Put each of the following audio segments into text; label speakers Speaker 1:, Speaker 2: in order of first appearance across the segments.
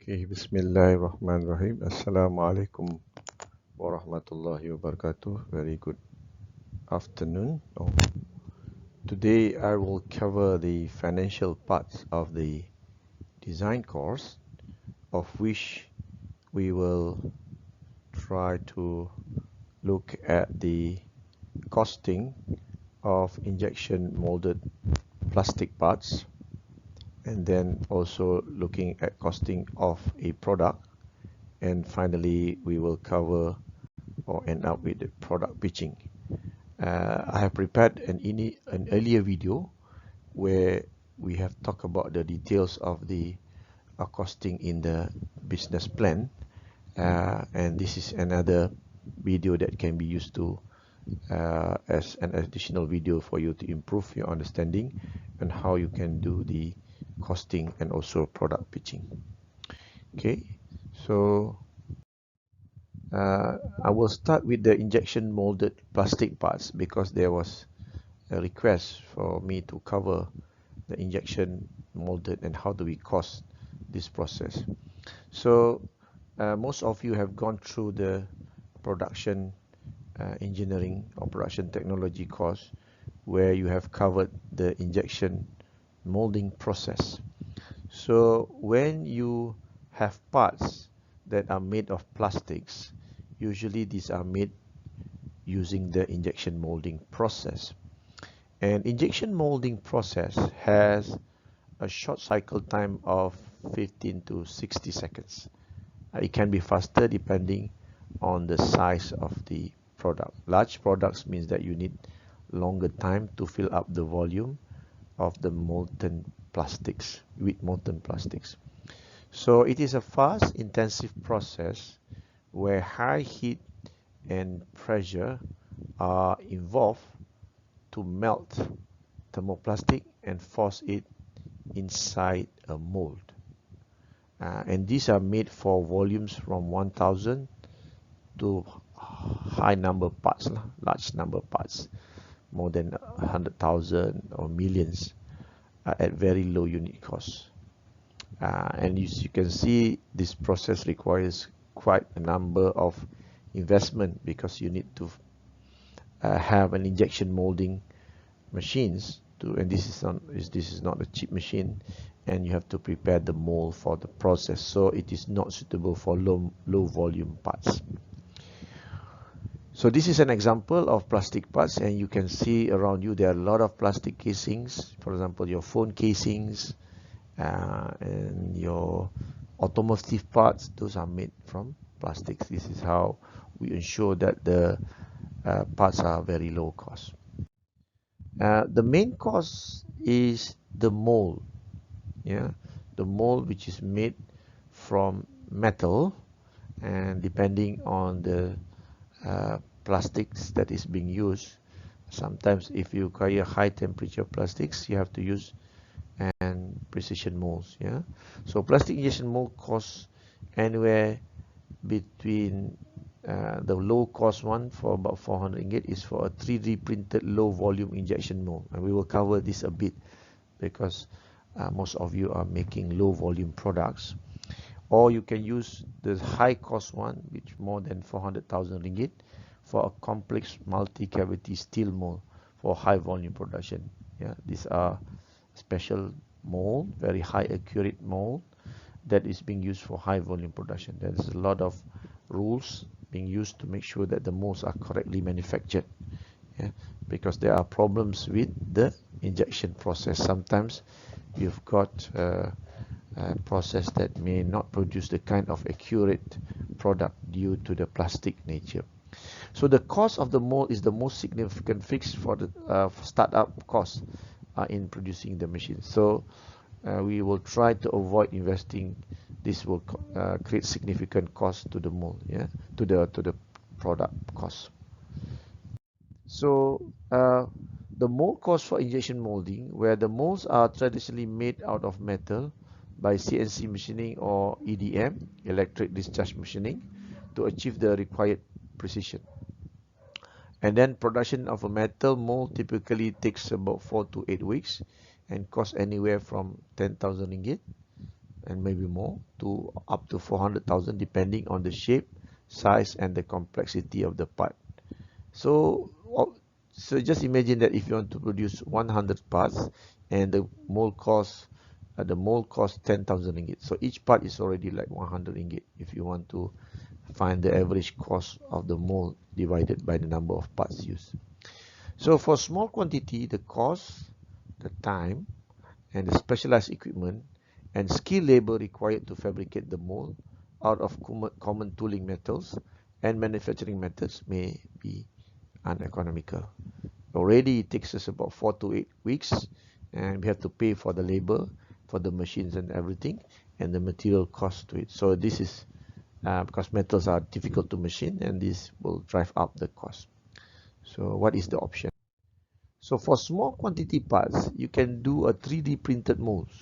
Speaker 1: Okay, Bismillahirrahmanirrahim. Assalamualaikum warahmatullahi wabarakatuh. Very good afternoon. Today I will cover the financial parts of the design course, of which we will try to look at the costing of injection molded plastic parts, and then also looking at costing of a product, and finally we will cover or end up with the product pitching. I have prepared an earlier video where we have talked about the details of the costing in the business plan, and this is another video that can be used to as an additional video for you to improve your understanding and how you can do the costing and also product pitching. Okay, so I will start with the injection molded plastic parts because there was a request for me to cover the injection molded and how do we cost this process. So most of you have gone through the production engineering or production technology course where you have covered the injection molding process. So when you have parts that are made of plastics, usually these are made using the injection molding process. And injection molding process has a short cycle time of 15 to 60 seconds. It can be faster depending on the size of the product. Large products means that you need longer time to fill up the volume of the molten plastics with molten plastics. So it is a fast, intensive process where high heat and pressure are involved to melt thermoplastic and force it inside a mold. And these are made for volumes from 1000 to high number parts, large number parts, more than 100,000 or millions at very low unit cost. And as you can see, this process requires quite a number of investment because you need to have an injection molding machines to, and this is not a cheap machine, and you have to prepare the mold for the process, so it is not suitable for low volume parts. So this is an example of plastic parts, and you can see around you there are a lot of plastic casings. For example, your phone casings and your automotive parts, those are made from plastics. This is how we ensure that the parts are very low cost. The main cost is the mold, the mold which is made from metal, and depending on the plastics that is being used, sometimes if you require high temperature plastics, you have to use and precision molds. So plastic injection mold costs anywhere between the low cost one for about 400 ringgit is for a 3D printed low volume injection mold, and we will cover this a bit because most of you are making low volume products. Or you can use the high cost one, which more than 400,000 ringgit, for a complex multi-cavity steel mold for high volume production. These are special mold, very high accurate mold that is being used for high volume production. There is a lot of rules being used to make sure that the molds are correctly manufactured, because there are problems with the injection process. Sometimes you've got a process that may not produce the kind of accurate product due to the plastic nature. So the cost of the mold is the most significant fix for the startup cost in producing the machine. So we will try to avoid investing. This will create significant cost to the mold, to the product cost. So the mold cost for injection molding, where the molds are traditionally made out of metal by CNC machining or EDM, electric discharge machining, to achieve the required precision. And then production of a metal mold typically takes about 4 to 8 weeks and costs anywhere from 10,000 ringgit and maybe more, to up to 400,000 depending on the shape, size, and the complexity of the part. So, so just imagine that if you want to produce 100 parts and the mold costs 10,000 ringgit. So each part is already like 100 ringgit if you want to find the average cost of the mold divided by the number of parts used. So for small quantity, the cost, the time, and the specialized equipment and skilled labor required to fabricate the mold out of common tooling metals and manufacturing methods may be uneconomical. Already it takes us about 4 to 8 weeks, and we have to pay for the labor, for the machines and everything, and the material cost to it. So this is because metals are difficult to machine, and this will drive up the cost. So what is the option? So for small quantity parts, you can do a 3D printed molds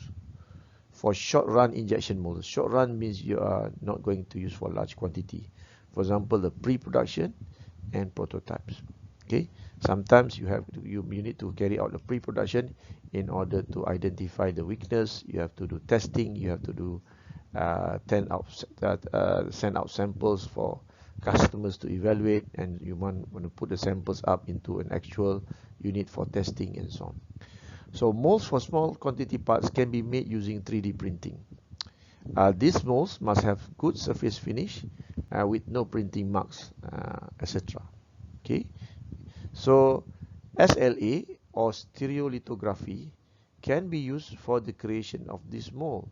Speaker 1: for short run injection molds. Short run means you are not going to use for large quantity. For example, the pre-production and prototypes. Okay, sometimes you need to carry out the pre-production in order to identify the weakness. You have to do testing. You have to do send out samples for customers to evaluate, and you want to put the samples up into an actual unit for testing and so on. So molds for small quantity parts can be made using 3D printing. These molds must have good surface finish with no printing marks, etc. Okay, so SLA or stereolithography can be used for the creation of this mold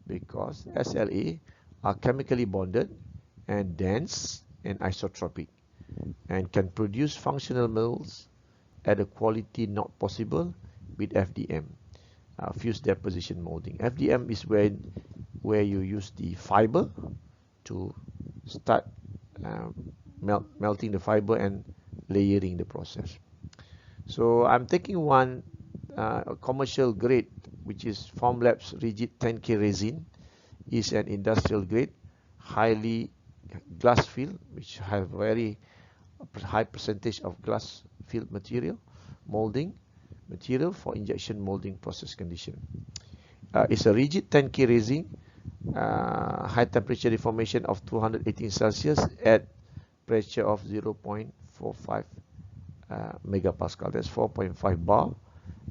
Speaker 1: because SLA are chemically bonded and dense and isotropic and can produce functional molds at a quality not possible with FDM, fused deposition molding. FDM is where you use the fiber to start melting the fiber and layering the process. So I'm taking one commercial grade, which is Formlabs rigid 10K resin. Is an industrial grade, highly glass filled, which have very high percentage of glass filled material, molding material for injection molding process condition. It's a rigid 10K resin, high temperature deformation of 218 Celsius at pressure of 0.45 megapascal. That's 4.5 bar,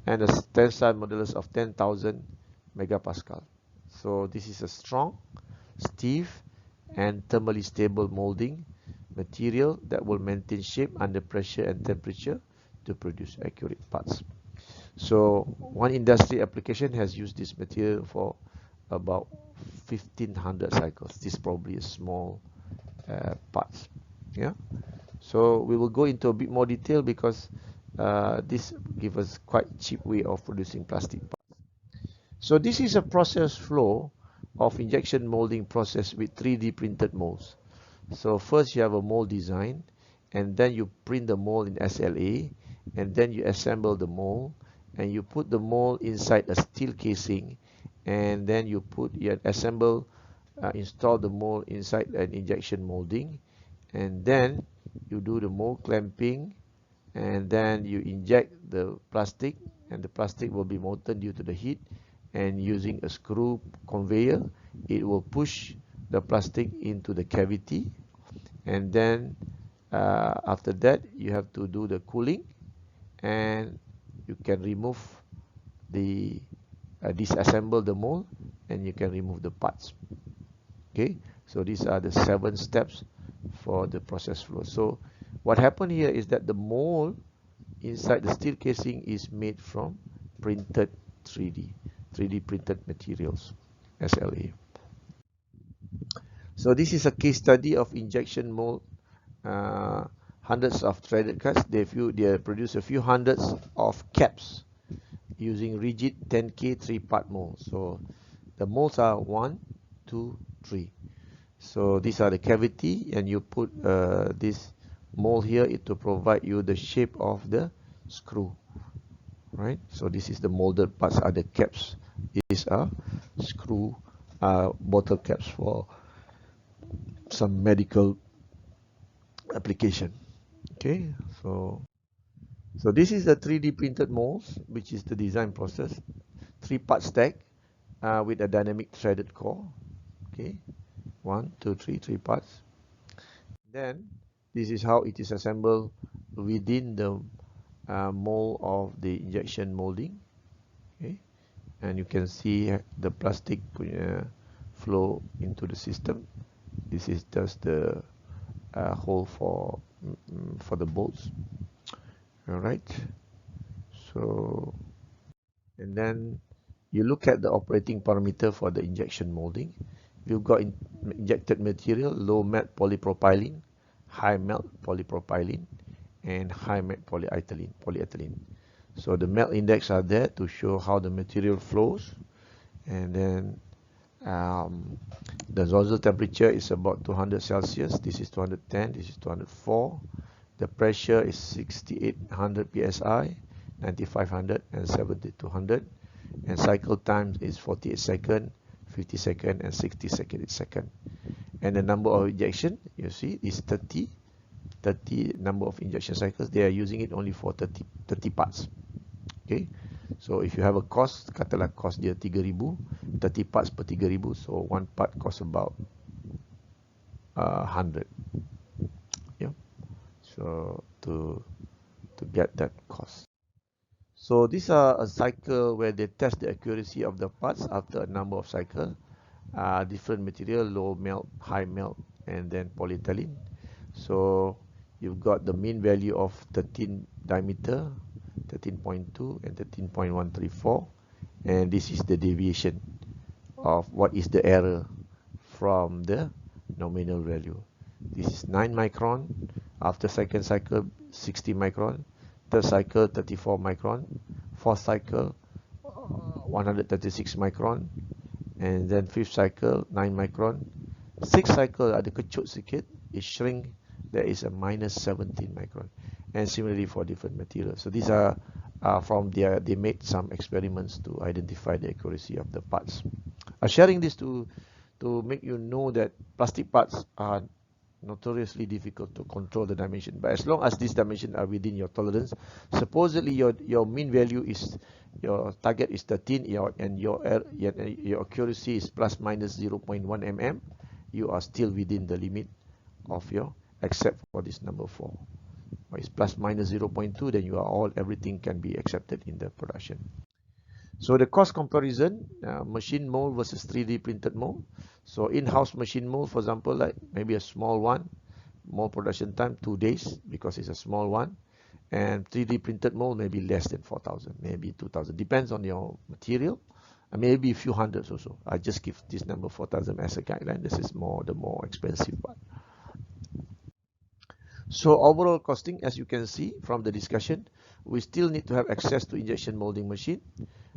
Speaker 1: and a tensile modulus of 10,000 megapascal. So this is a strong, stiff, and thermally stable molding material that will maintain shape under pressure and temperature to produce accurate parts. So one industry application has used this material for about 1500 cycles. This is probably a small parts. Yeah. So we will go into a bit more detail because this gives us quite cheap way of producing plastic parts. So this is a process flow of injection molding process with 3D printed molds. So first you have a mold design, and then you print the mold in SLA, and then you assemble the mold, and you put the mold inside a steel casing, and then you install the mold inside an injection molding, and then you do the mold clamping, and then you inject the plastic, and the plastic will be molten due to the heat, and using a screw conveyor it will push the plastic into the cavity, and then after that you have to do the cooling, and you can remove the disassemble the mold, and you can remove the parts. Okay, so these are the 7 steps for the process flow. So what happened here is that the mold inside the steel casing is made from printed 3D printed materials, SLA. So this is a case study of injection mold. Hundreds of threaded cuts. They produce a few hundreds of caps using rigid 10K 3-part molds. So the molds are 1, 2, 3. So these are the cavity, and you put this mold here to provide you the shape of the screw. Right? So this is the molded parts are the caps. These are screw bottle caps for some medical application. Okay, so this is the 3D printed molds, which is the design process. 3-part stack, with a dynamic threaded core. Okay, 1, 2, 3, 3 parts. Then this is how it is assembled within the mold of the injection molding. Okay, and you can see the plastic flow into the system. This is just the hole for the bolts. All right. So, and then you look at the operating parameter for the injection molding. You've got injected material, low melt polypropylene, high melt polypropylene, and high melt polyethylene. So the melt index are there to show how the material flows, and then the nozzle temperature is about 200 Celsius. This is 210. This is 204. The pressure is 6800 psi, 9500, and 7200. And cycle time is 48 seconds, 50 seconds, and 60 seconds. And the number of injection, you see, is 30 number of injection cycles. They are using it only for 30 parts. Okay, so if you have a cost, katalah cost dia 3,000, 30 parts per 3,000, so one part costs about 100. Yeah, so to get that cost. So these are a cycle where they test the accuracy of the parts after a number of cycles. Different material, low melt, high melt, and then polyethylene. So you've got the mean value of 13 diameter, 13.2 and 13.134, and this is the deviation of what is the error from the nominal value. This is 9 micron, after second cycle 60 micron, third cycle 34 micron, fourth cycle 136 micron, and then fifth cycle 9 micron. Sixth cycle ada kecut sikit, it shrink, there is a minus 17 micron, and similarly for different materials. So these are from they made some experiments to identify the accuracy of the parts. Sharing this to make you know that plastic parts are notoriously difficult to control the dimension, but as long as these dimensions are within your tolerance, supposedly your mean value is, your target is 13, and your accuracy is plus minus 0.1 mm, you are still within the limit of your, except for this number 4. Or it's plus minus 0.2, then you are everything can be accepted in the production. So the cost comparison, machine mold versus 3D printed mold. So in-house machine mold, for example, like maybe a small one, mold production time 2 days because it's a small one, and 3D printed mold maybe less than 4,000, maybe 2,000, depends on your material, and maybe a few hundreds or so. I just give this number 4,000 as a guideline. This is the more expensive one. So overall costing, as you can see from the discussion, we still need to have access to injection molding machine.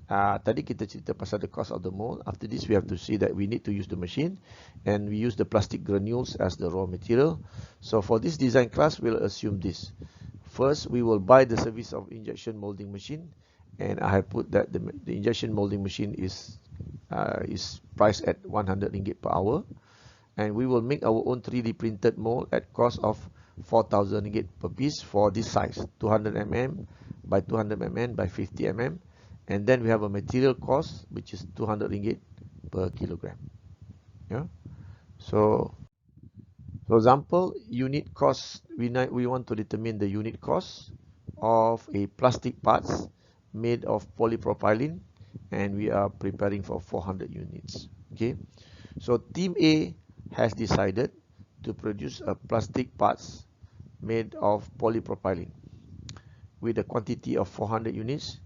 Speaker 1: Tadi kita cerita pasal the cost of the mold. After this, we have to see that we need to use the machine, and we use the plastic granules as the raw material. So for this design class, we'll assume this. First, we will buy the service of injection molding machine, and I have put that the injection molding machine is priced at 100 ringgit per hour, and we will make our own 3D printed mold at cost of 4,000 ringgit per piece for this size, 200 mm by 200 mm by 50 mm, and then we have a material cost which is 200 ringgit per kilogram. Yeah. So for example, unit cost, we want to determine the unit cost of a plastic parts made of polypropylene, and we are preparing for 400 units. Okay, so team A has decided to produce a plastic parts made of polypropylene with a quantity of 400 units,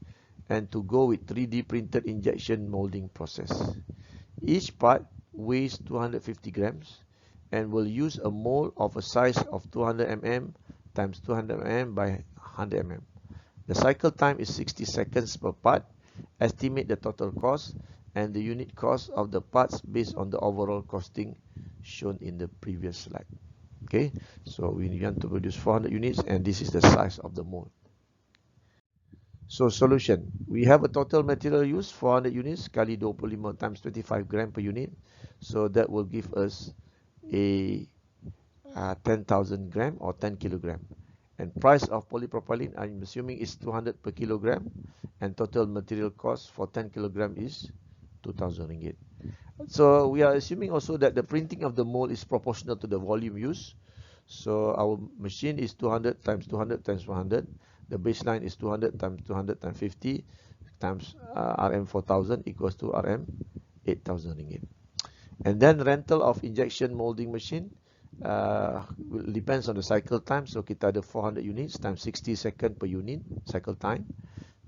Speaker 1: and to go with 3D printed injection molding process. Each part weighs 250 grams and will use a mold of a size of 200 mm times 200 mm by 100 mm. The cycle time is 60 seconds per part. Estimate the total cost and the unit cost of the parts based on the overall costing shown in the previous slide. Okay, so we want to produce 400 units, and this is the size of the mold. So solution, we have a total material use 400 units kali 25 times 25 gram per unit, so that will give us a 10,000 gram or 10 kilogram. And price of polypropylene, I'm assuming, is 200 per kilogram, and total material cost for 10 kilogram is 2,000 ringgit. So we are assuming also that the printing of the mold is proportional to the volume used. So our machine is 200 times 200 times 100. The baseline is 200 times 200 times 50 times RM 4,000 equals to RM 8,000 ringgit. And then rental of injection molding machine depends on the cycle time. So kita ada 400 units times 60 second per unit cycle time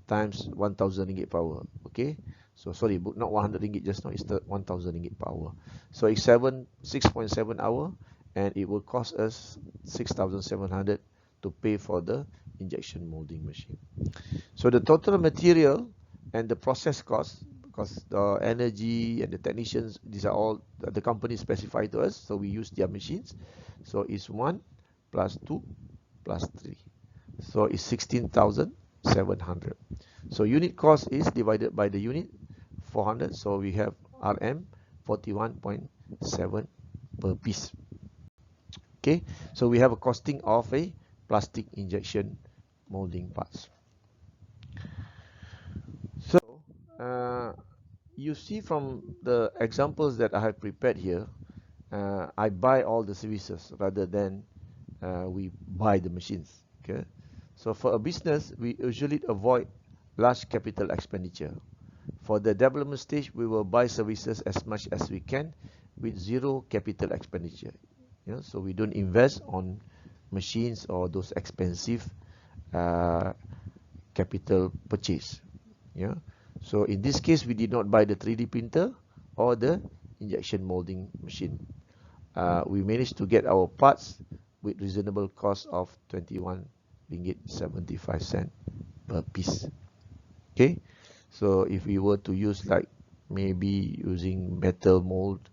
Speaker 1: times 1,000 ringgit per hour. Okay, so sorry, not 100 ringgit just now, it's 1,000 ringgit per hour. So it's 6.7 hour, and it will cost us 6,700 to pay for the injection molding machine. So the total material and the process cost, because the energy and the technicians, these are all the company specify to us, so we use their machines. So it's 1 plus 2 plus 3, so it's 16,700. So unit cost is divided by the unit 400, so we have RM 41.7 per piece. Okay, so we have a costing of a plastic injection molding parts. So you see from the examples that I have prepared here, I buy all the services rather than we buy the machines. Okay, so for a business, we usually avoid large capital expenditure. For the development stage, we will buy services as much as we can with zero capital expenditure. Yeah, so we don't invest on machines or those expensive capital purchase. Yeah, so in this case, we did not buy the 3D printer or the injection molding machine. We managed to get our parts with reasonable cost of 21 ringgit 75 cent per piece. Okay, so if we were to use like maybe using metal mold,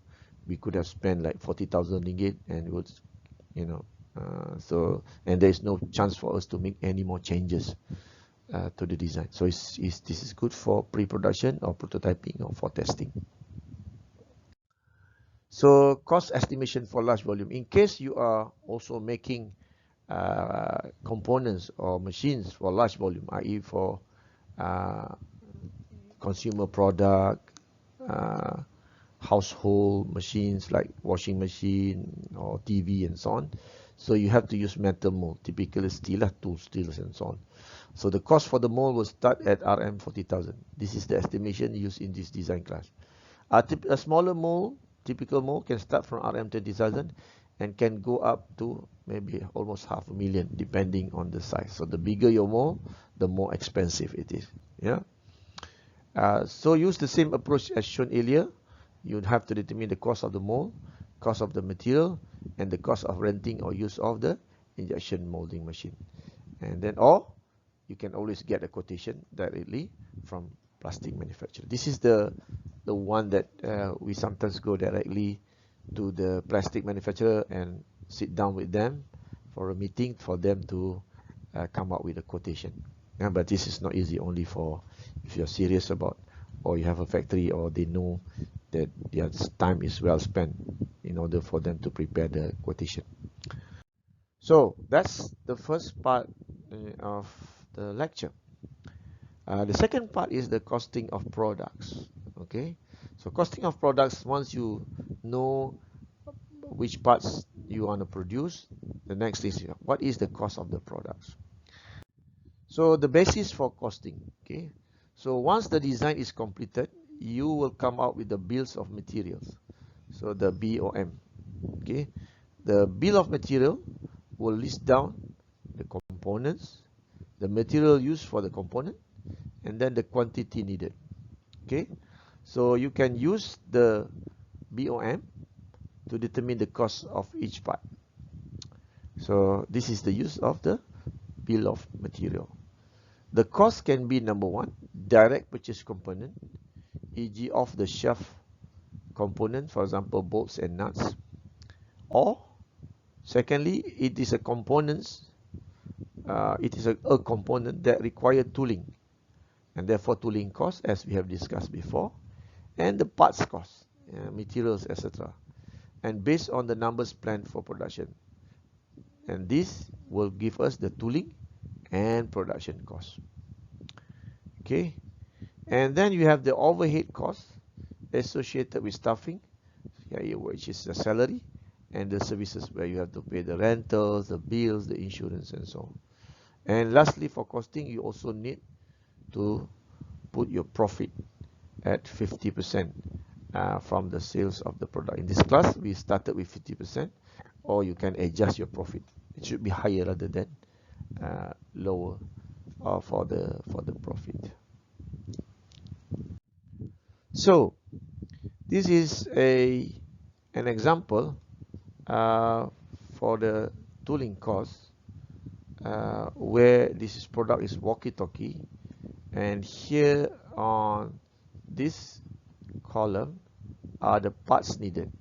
Speaker 1: we could have spent like 40,000 ringgit, and would, you know, so, and there is no chance for us to make any more changes to the design. So this is good for pre-production or prototyping or for testing. So cost estimation for large volume. In case you are also making components or machines for large volume, i.e. for consumer product, household machines like washing machine or TV and so on. So you have to use metal mold, typically steel, tool steels and so on. So the cost for the mold will start at RM 40,000. This is the estimation used in this design class. A smaller mold, typical mold, can start from RM 20,000 and can go up to maybe almost 500,000 depending on the size. So the bigger your mold, the more expensive it is. Yeah. So use the same approach as shown earlier. You'd have to determine the cost of the mold, cost of the material, and the cost of renting or use of the injection molding machine. And then, or you can always get a quotation directly from plastic manufacturer. This is the one that we sometimes go directly to the plastic manufacturer and sit down with them for a meeting for them to come up with a quotation. Yeah, but this is not easy, only for if you're serious about, or you have a factory, or they know that their time is well spent in order for them to prepare the quotation. So that's the first part of the lecture. The second part is the costing of products. Okay, so costing of products, once you know which parts you want to produce, the next is what is the cost of the products. So the basis for costing. Okay, so once the design is completed, you will come out with the bills of materials. So the BOM. Okay, the bill of material will list down the components, the material used for the component, and then the quantity needed. Okay, so you can use the BOM to determine the cost of each part. So this is the use of the bill of material. The cost can be, number one, direct purchase component, e.g. off the shelf component, for example bolts and nuts, or secondly, it is a components it is a component that require tooling, and therefore tooling cost, as we have discussed before, and the parts cost, materials, etc., and based on the numbers planned for production, and this will give us the tooling and production cost. Okay, and then you have the overhead cost, associated with staffing, which is the salary, and the services where you have to pay the rentals, the bills, the insurance, and so on. And lastly, for costing, you also need to put your profit at 50% from the sales of the product. In this class, we started with 50%, or you can adjust your profit. It should be higher rather than lower for the profit. So this is an example for the tooling cost where this product is walkie-talkie, and here on this column are the parts needed,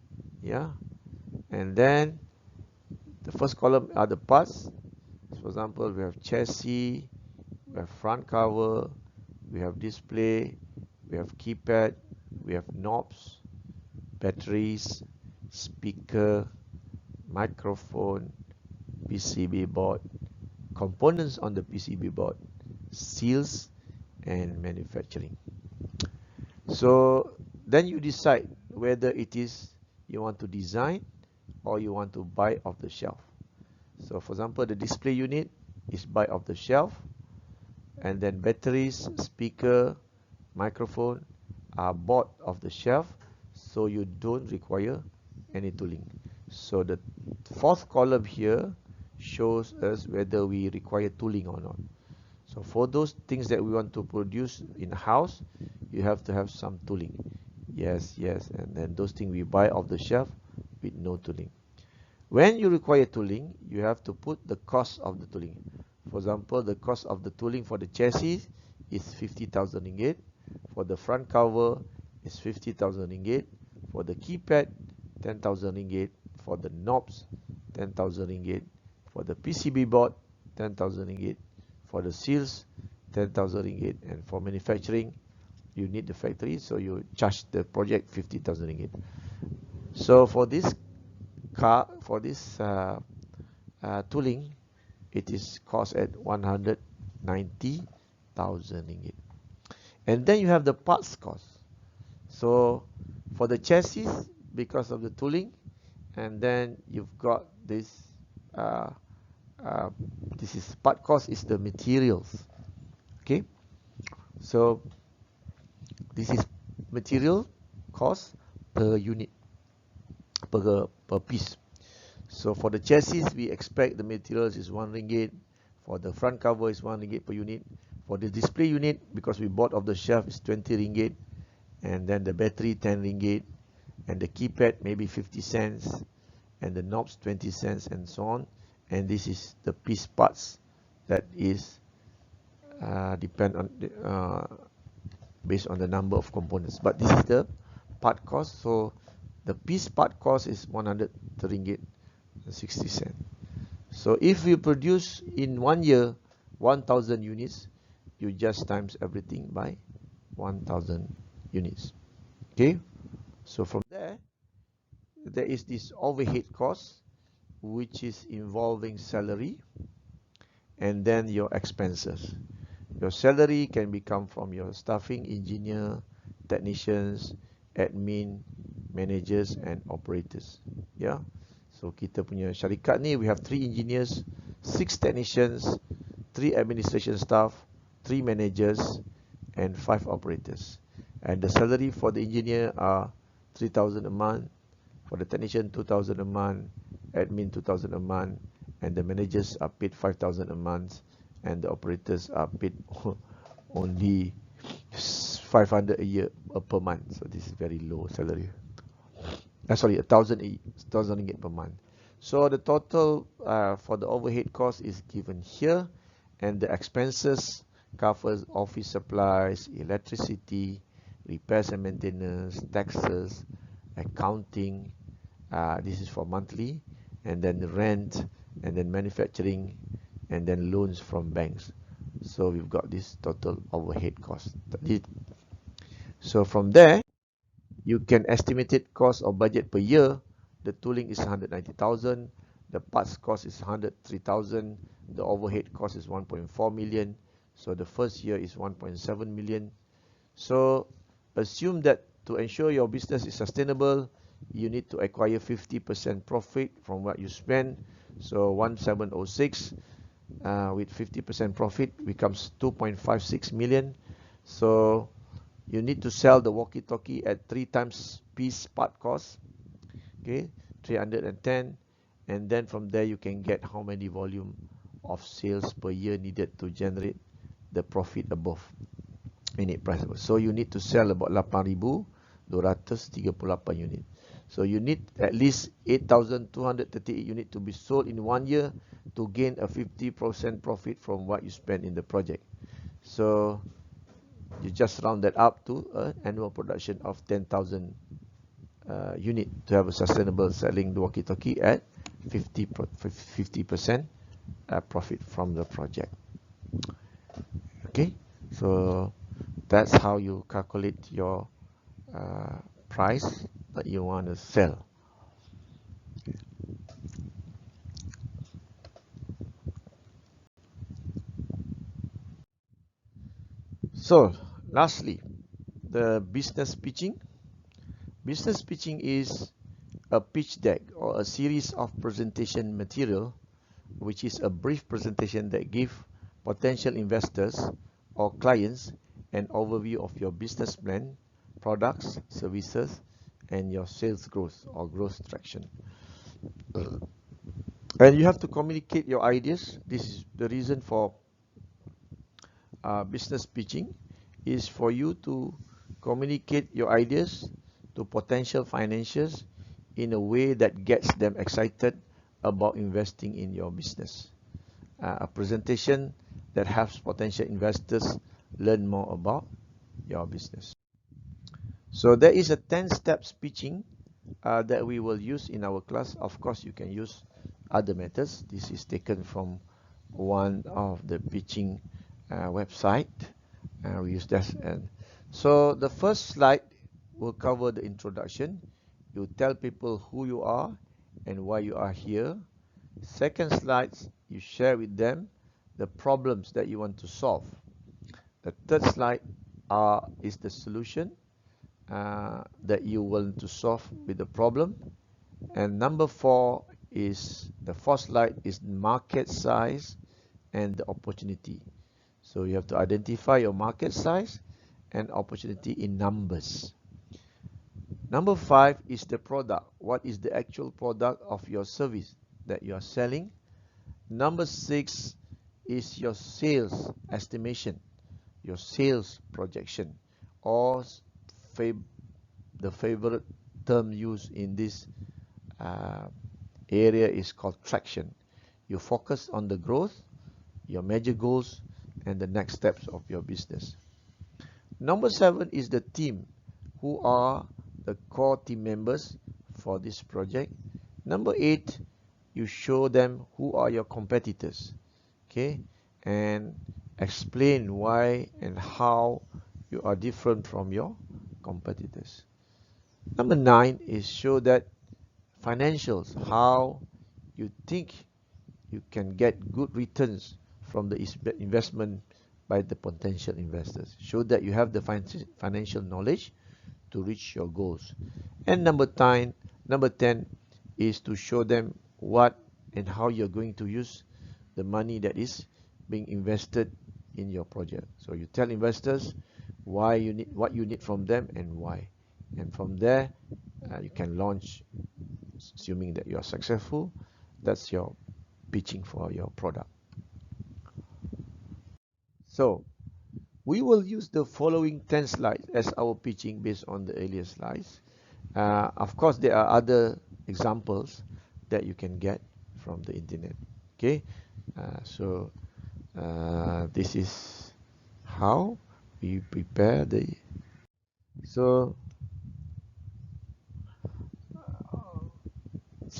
Speaker 1: and then the first column are the parts. For example, we have chassis, we have front cover, we have display, we have keypad, we have knobs, batteries, speaker, microphone, PCB board, components on the PCB board, seals, and manufacturing. So then you decide whether it is you want to design or you want to buy off the shelf. So for example, the display unit is buy off the shelf, and then batteries, speaker, microphone are bought off the shelf, so you don't require any tooling. So the fourth column here shows us whether we require tooling or not. So for those things that we want to produce in-house, you have to have some tooling. Yes, and then those things we buy off the shelf with no tooling. When you require tooling, you have to put the cost of the tooling. For example, the cost of the tooling for the chassis is 50,000 ringgit. For the front cover is 50,000 ringgit. For the keypad, 10,000 ringgit. For the knobs, 10,000 ringgit. For the PCB board, 10,000 ringgit. For the seals, 10,000 ringgit. And for manufacturing, you need the factory, so you charge the project 50,000 ringgit. So for this tooling, it is cost at 190,000 ringgit. And then you have the parts cost. So for the chassis, because of the tooling, and then you've got this. This is part cost is the materials. Okay, so this is material cost per unit, per piece. So for the chassis, we expect the materials is 1 ringgit. For the front cover is 1 ringgit per unit. For the display unit, because we bought off the shelf, is 20 ringgit. And then the battery 10 ringgit. And the keypad maybe 50 cents. And the knobs 20 cents, and so on. And this is the piece parts that is depend on based on the number of components. But this is the part cost. So the piece part cost is 100 ringgit 60 cents. So if you produce in 1 year 1,000 units, you just times everything by 1,000 units. Okay, so from there is this overhead cost, which is involving salary and then your expenses. Your salary can become from your staffing, engineer, technicians, admin, managers, and operators. So kita punya syarikat ni, we have 3 engineers, 6 technicians, 3 administration staff, 3 managers, and 5 operators. And the salary for the engineer are 3,000 a month, for the technician 2,000 a month, admin 2,000 a month, and the managers are paid 5,000 a month, and the operators are paid only 500 a year per month. So this is very low salary. Sorry, 1,000 ringgit per month. So the total for the overhead cost is given here, and the expenses covers office supplies, electricity, repairs and maintenance, taxes, accounting. This is for monthly, and then the rent, and then manufacturing, and then loans from banks. So we've got this total overhead cost. So from there, you can estimate it cost or budget per year. The tooling is 190,000. The parts cost is 103,000. The overhead cost is 1.4 million. So the first year is 1.7 million. So assume that to ensure your business is sustainable, you need to acquire 50% profit from what you spend. So 1706 with 50% profit becomes 2.56 million. So you need to sell the walkie-talkie at 3 times piece part cost, okay, 310, and then from there you can get how many volume of sales per year needed to generate the profit above unit price. So you need to sell about 8,238 unit. So you need at least 8,238 unit to be sold in 1 year to gain a 50% profit from what you spend in the project. So you just round that up to an annual production of 10,000 unit to have a sustainable selling the walkie-talkie at 50% profit from the project. Okay, so that's how you calculate your price that you want to sell. So lastly, the business pitching. Business pitching is a pitch deck or a series of presentation material, which is a brief presentation that gives potential investors or clients an overview of your business plan, products, services, and your sales growth or growth traction. And you have to communicate your ideas. This is the reason for business pitching, is for you to communicate your ideas to potential financiers in a way that gets them excited about investing in your business. A presentation that helps potential investors learn more about your business. So there is a 10 steps pitching that we will use in our class. Of course, you can use other methods. This is taken from one of the pitching website. We use that. And so the first slide will cover the introduction. You tell people who you are and why you are here. Second slides, you share with them the problems that you want to solve. The third slide is the solution that you want to solve with the problem. And number 4 is the fourth slide is market size and the opportunity. So you have to identify your market size and opportunity in numbers. Number 5 is the product. What is the actual product of your service that you are selling? Number 6 is your sales estimation, your sales projection, or the favorite term used in this area is called traction. You focus on the growth, your major goals, and the next steps of your business. Number 7 is the team. Who are the core team members for this project? Number 8, you show them who are your competitors, okay, and explain why and how you are different from your competitors. Number 9 is show that financials, how you think you can get good returns from the investment by the potential investors. Show that you have the financial knowledge to reach your goals. And number 10 is to show them what and how you're going to use the money that is being invested in your project. So you tell investors why you need, what you need from them and why. And from there, you can launch, assuming that you are successful. That's your pitching for your product. So we will use the following 10 slides as our pitching based on the earlier slides. Of course, there are other examples that you can get from the internet. Okay, this is how we prepare the. So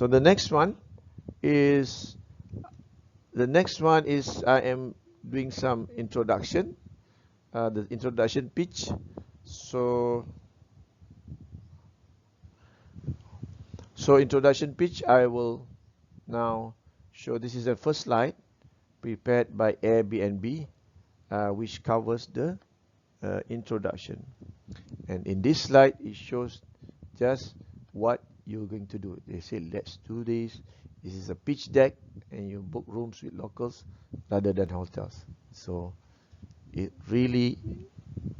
Speaker 1: the next one is I am doing some introduction. The introduction pitch. So introduction pitch, I will now show. This is the first slide prepared by Airbnb, which covers the introduction. And in this slide, it shows just what you're going to do. They say, let's do this. This is a pitch deck, and you book rooms with locals rather than hotels. So it really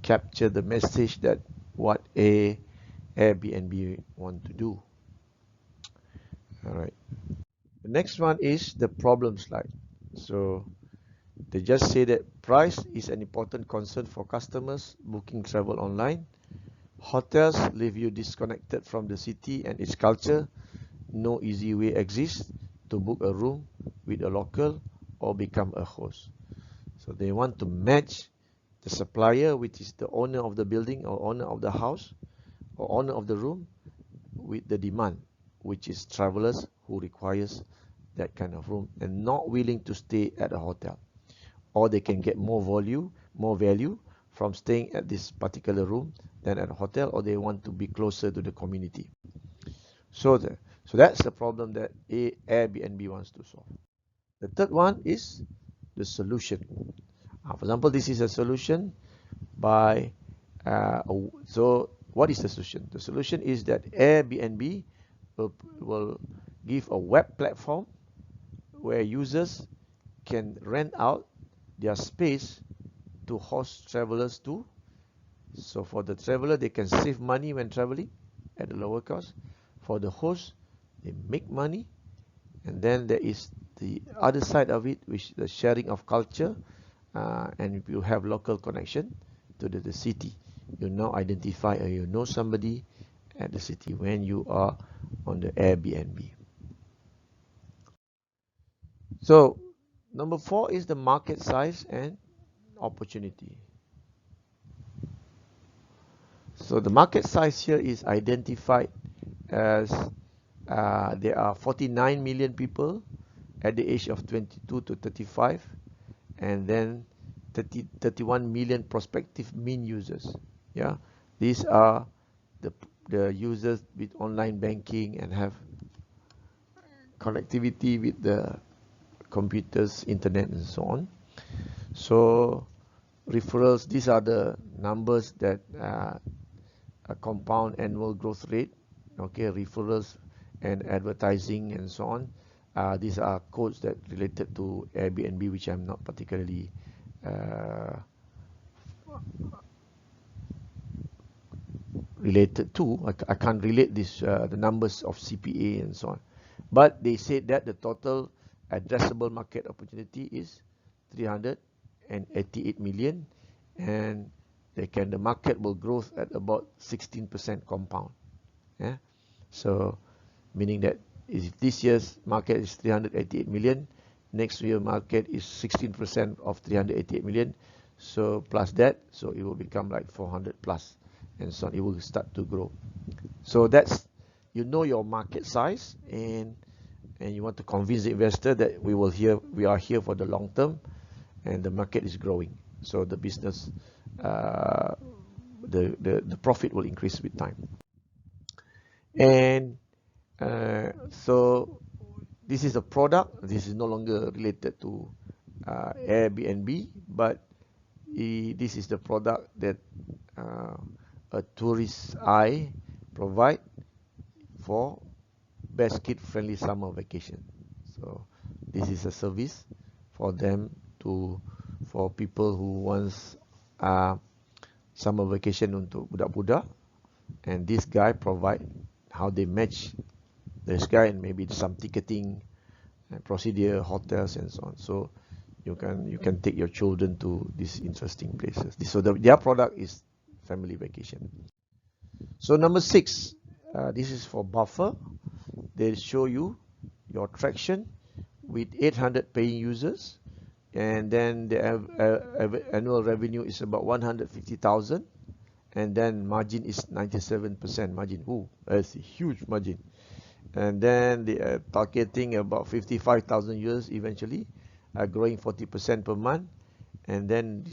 Speaker 1: captured the message that what Airbnb want to do. All right. The next one is the problem slide. So they just say that price is an important concern for customers booking travel online. Hotels leave you disconnected from the city and its culture. No easy way exists to book a room with a local or become a host. So they want to match the supplier, which is the owner of the building or owner of the house or owner of the room, with the demand, which is travelers who requires that kind of room and not willing to stay at a hotel, or they can get more value from staying at this particular room than at a hotel, or they want to be closer to the community. So that's the problem that Airbnb wants to solve. The third one is the solution. For example, this is a solution by so what is the solution? The solution is that Airbnb will give a web platform where users can rent out their space to host travelers too. So for the traveler, they can save money when traveling at a lower cost. For the host, they make money. And then there is the other side of it, which is the sharing of culture. And if you have local connection to the city, you now identify or you know somebody at the city when you are on the Airbnb. So number 4 is the market size and opportunity. So the market size here is identified as there are 49 million people at the age of 22 to 35, and then 31 million prospective mean users. Yeah, these are the users with online banking and have connectivity with the computers, internet, and so on. So referrals, these are the numbers that a compound annual growth rate, okay, referrals and advertising and so on. These are codes that related to Airbnb, which I'm not particularly related to. I can't relate this the numbers of CPA and so on. But they said that the total addressable market opportunity is 388 million, and the market will grow at about 16% compound. Yeah, so meaning that if this year's market is 388 million, next year market is 16% of 388 million. So plus that, so it will become like 400 plus, and so on. It will start to grow. So that's, you know, your market size, and you want to convince the investor that we are here for the long term, and the market is growing. So the business, the profit will increase with time. And so this is a product. This is no longer related to Airbnb, but this is the product that a tourist eye provide for best kid-friendly summer vacation. So this is a service for them for people who wants summer vacation untuk budak-budak, and this guy provide how they match this guy, and maybe some ticketing procedure, hotels, and so on. So you can take your children to these interesting places. So their product is family vacation. So number 6, this is for buffer. They show you your traction with 800 paying users, and then the annual revenue is about 150,000, and then margin is 97% margin. Ooh, that's a huge margin. And then they are targeting about 55,000 users eventually, growing 40% per month, and then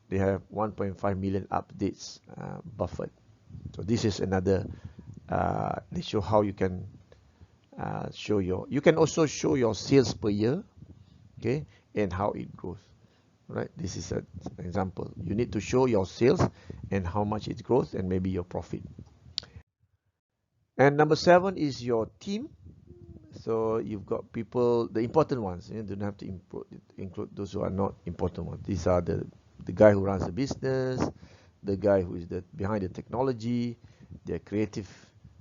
Speaker 1: they have 1.5 million updates buffered. So this is another. They show how you can you can also show your sales per year, okay, and how it grows. right? This is an example. You need to show your sales and how much it grows and maybe your profit. And number 7 is your team. So you've got people, the important ones. You don't have to include those who are not important ones. These are the guy who runs the business, the guy who is behind the technology, the creative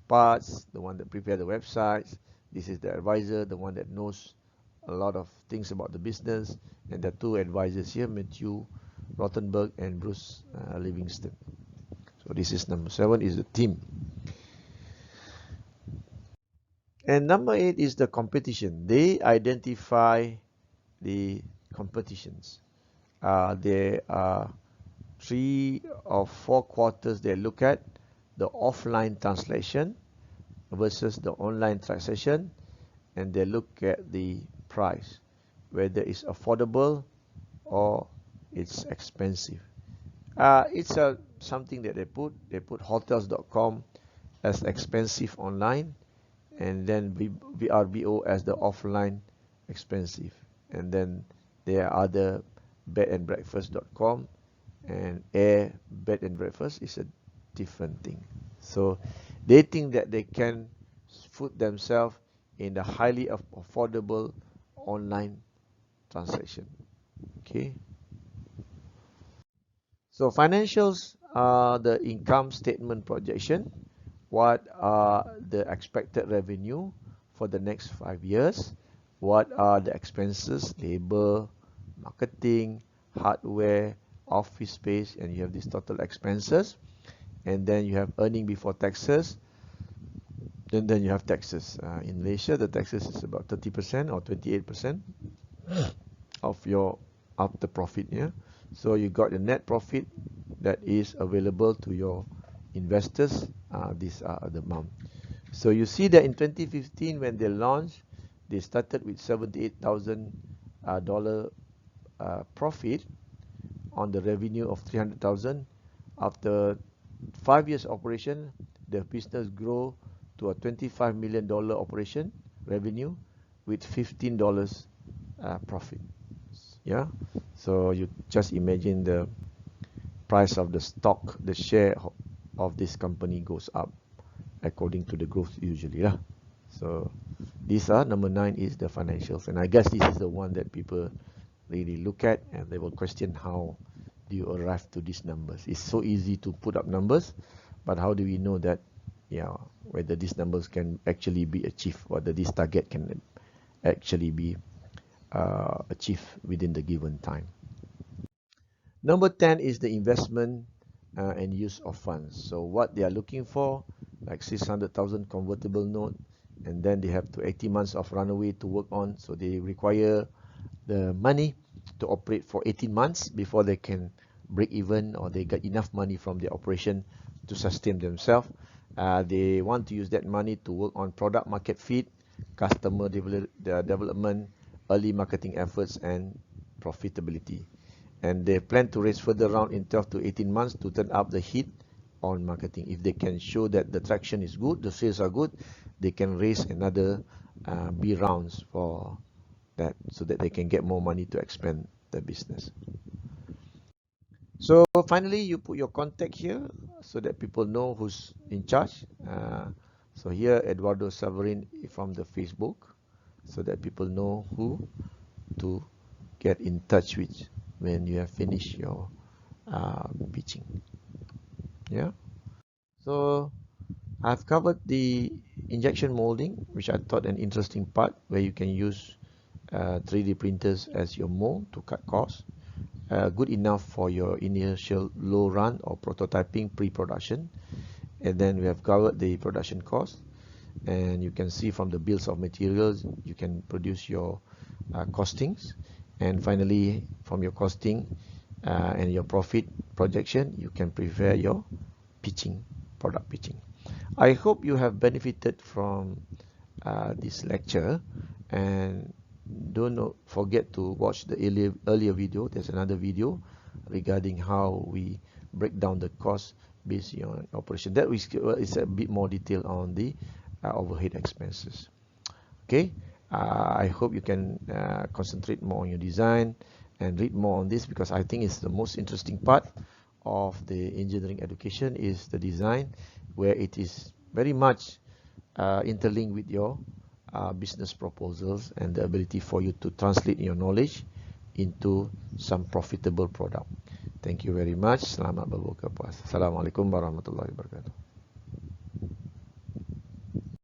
Speaker 1: parts, the one that prepare the websites. This is the advisor, the one that knows a lot of things about the business. And the two advisors here, Matthew Rothenberg and Bruce Livingston. So this is number 7 is the team. And number 8 is the competition. They identify the competitions. There are 3 or 4 quarters they look at: the offline translation versus the online transaction, and they look at the price, whether it's affordable or it's expensive. It's something that they put hotels.com as expensive online, and then VRBO as the offline expensive. And then there are other bedandbreakfast.com, and air bed and breakfast is a different thing. So they think that they can put themselves in the highly affordable online transaction. Okay. So financials are the income statement projection. What are the expected revenue for the next 5 years? What are the expenses, labor, marketing, hardware, office space, and you have these total expenses. And then you have earning before taxes. And then you have taxes. In Malaysia, the taxes is about 30% or 28% of the profit. Yeah. So you got the net profit that is available to your investors. These are the amount. So you see that in 2015 when they launched, they started with $78,000 profit on the revenue of 300,000. After 5 years operation, the business grow to a $25 million operation revenue with $15 profit. Yeah, so you just imagine the price of the stock, the share of this company goes up according to the growth usually. So these are number 9 is the financials, and I guess this is the one that people really look at, and they will question how do you arrive to these numbers. It's so easy to put up numbers, but how do we know that, whether these numbers can actually be achieved, whether this target can actually be achieved within the given time. Number 10 is the investment and use of funds. So what they are looking for, like 600,000 convertible note, and then they have 80 months of runway to work on. So they require the money to operate for 18 months before they can break even, or they get enough money from the operation to sustain themselves. They want to use that money to work on product market fit, customer development, early marketing efforts, and profitability. And they plan to raise further round in 12 to 18 months to turn up the heat on marketing. If they can show that the traction is good, the sales are good, they can raise another B rounds for that, so that they can get more money to expand the business. So finally, you put your contact here so that people know who's in charge. So here, Eduardo Severin from the Facebook, so that people know who to get in touch with when you have finished your pitching. Yeah. So I've covered the injection molding, which I thought an interesting part, where you can use 3D printers as your mold to cut costs. Good enough for your initial low run or prototyping pre-production. And then we have covered the production cost, and you can see from the bills of materials you can produce your costings, and finally from your costing and your profit projection you can prepare your pitching, product pitching. I hope you have benefited from this lecture, and don't forget to watch the earlier video. There's another video regarding how we break down the cost based on operation. That is a bit more detail on the overhead expenses. Okay, I hope you can concentrate more on your design, and read more on this, because I think it's the most interesting part of the engineering education is the design, where it is very much interlinked with your business proposals and the ability for you to translate your knowledge into some profitable product. Thank you very much. Selamat berbuka puasa. Assalamualaikum warahmatullahi wabarakatuh.